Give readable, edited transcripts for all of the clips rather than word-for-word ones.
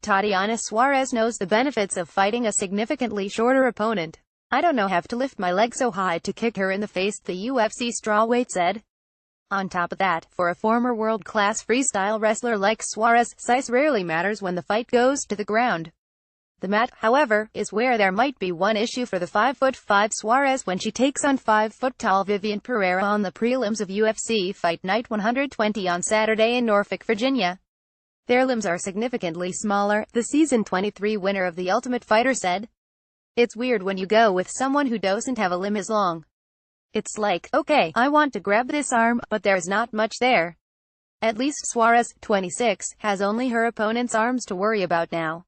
Tatiana Suarez knows the benefits of fighting a significantly shorter opponent. "I don't know have to lift my leg so high to kick her in the face," the UFC strawweight said. On top of that, for a former world-class freestyle wrestler like Suarez, size rarely matters when the fight goes to the ground. The mat, however, is where there might be one issue for the 5'5" Suarez when she takes on 5'tall Viviane Pereira on the prelims of UFC Fight Night 120 on Saturday in Norfolk, Virginia. "Their limbs are significantly smaller," the season 23 winner of The Ultimate Fighter said. "It's weird when you go with someone who doesn't have a limb as long. It's like, okay, I want to grab this arm, but there's not much there." At least Suarez, 26, has only her opponent's arms to worry about now.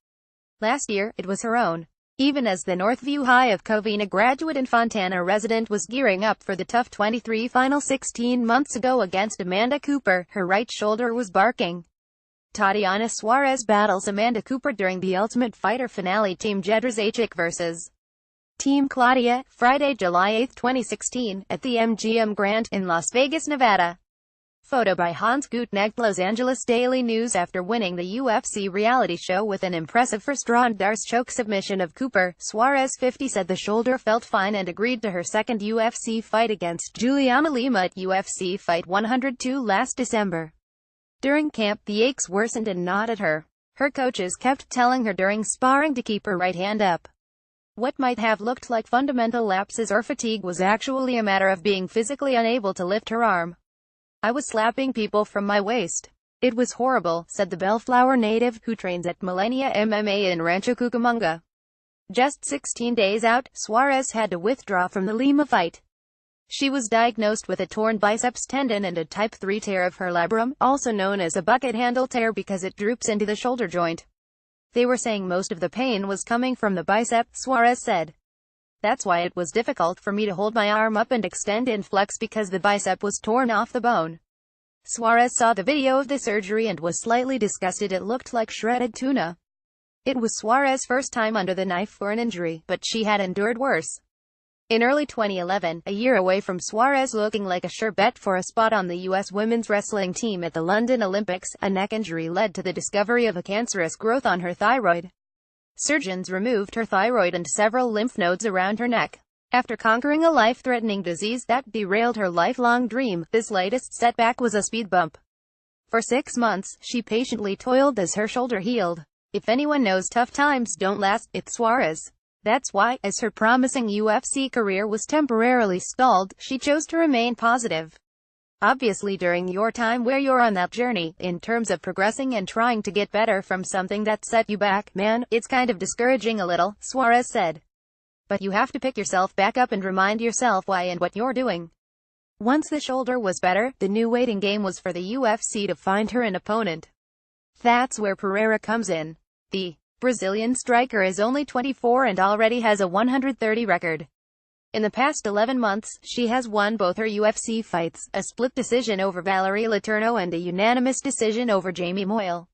Last year, it was her own. Even as the Northview High of Covina graduate and Fontana resident was gearing up for the TUF 23 final 16 months ago against Amanda Cooper, her right shoulder was barking. Tatiana Suarez battles Amanda Cooper during the Ultimate Fighter finale. Team Jedrzejczyk vs. Team Claudia, Friday, July 8, 2016, at the MGM Grand, in Las Vegas, Nevada. Photo by Hans Gutnecht. Los Angeles Daily News. After winning the UFC reality show with an impressive first-round choke submission of Cooper, Suarez, 50, said the shoulder felt fine and agreed to her second UFC fight against Juliana Lima at UFC Fight 102 last December. During camp, the aches worsened and gnawed at her. Her coaches kept telling her during sparring to keep her right hand up. What might have looked like fundamental lapses or fatigue was actually a matter of being physically unable to lift her arm. "I was slapping people from my waist. It was horrible," said the Bellflower native, who trains at Millennia MMA in Rancho Cucamonga. Just 16 days out, Suarez had to withdraw from the Lima fight. She was diagnosed with a torn biceps tendon and a type 3 tear of her labrum, also known as a bucket handle tear because it droops into the shoulder joint. "They were saying most of the pain was coming from the bicep," Suarez said. "That's why it was difficult for me to hold my arm up and extend and flex because the bicep was torn off the bone." Suarez saw the video of the surgery and was slightly disgusted. "It looked like shredded tuna." It was Suarez's first time under the knife for an injury, but she had endured worse. In early 2011, a year away from Suarez looking like a sure bet for a spot on the U.S. women's wrestling team at the London Olympics, a neck injury led to the discovery of a cancerous growth on her thyroid. Surgeons removed her thyroid and several lymph nodes around her neck. After conquering a life-threatening disease that derailed her lifelong dream, this latest setback was a speed bump. For 6 months, she patiently toiled as her shoulder healed. If anyone knows tough times don't last, it's Suarez. That's why, as her promising UFC career was temporarily stalled, she chose to remain positive. "Obviously during your time where you're on that journey, in terms of progressing and trying to get better from something that set you back, man, it's kind of discouraging a little," Suarez said. "But you have to pick yourself back up and remind yourself why and what you're doing." Once the shoulder was better, the new waiting game was for the UFC to find her an opponent. That's where Pereira comes in. The Brazilian striker is only 24 and already has a 130 record. In the past 11 months, she has won both her UFC fights, a split decision over Valerie Letourneau and a unanimous decision over Jamie Moyle.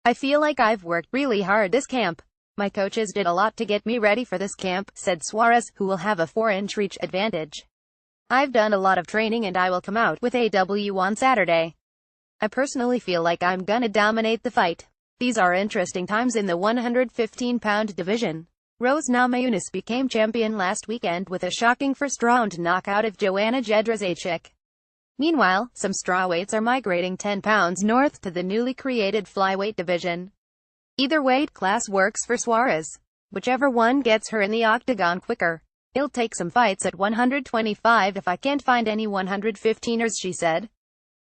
"I feel like I've worked really hard this camp. My coaches did a lot to get me ready for this camp," said Suarez, who will have a 4-inch reach advantage. "I've done a lot of training and I will come out with a W on Saturday. I personally feel like I'm gonna dominate the fight. These are interesting times in the 115-pound division." Rose Namajunas became champion last weekend with a shocking first-round knockout of Joanna Jedrzejczyk. Meanwhile, some strawweights are migrating 10 pounds north to the newly created flyweight division. Either weight class works for Suarez. Whichever one gets her in the octagon quicker. "It'll take some fights at 125 if I can't find any 115ers," she said.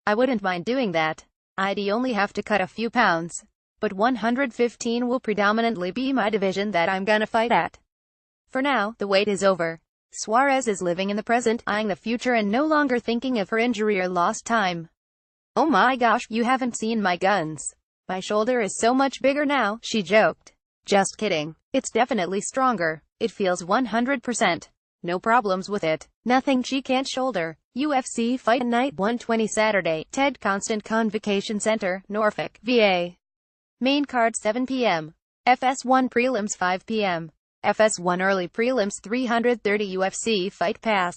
"I wouldn't mind doing that. I'd only have to cut a few pounds. But 115 will predominantly be my division that I'm gonna fight at. For now, the wait is over." Suarez is living in the present, eyeing the future and no longer thinking of her injury or lost time. "Oh my gosh, you haven't seen my guns. My shoulder is so much bigger now," she joked. "Just kidding. It's definitely stronger. It feels 100%. No problems with it. Nothing she can't shoulder." UFC Fight Night 120 Saturday, Ted Constant Convocation Center, Norfolk, VA. Main card 7 p.m. FS1 prelims 5 p.m. FS1 early prelims 330 UFC Fight Pass.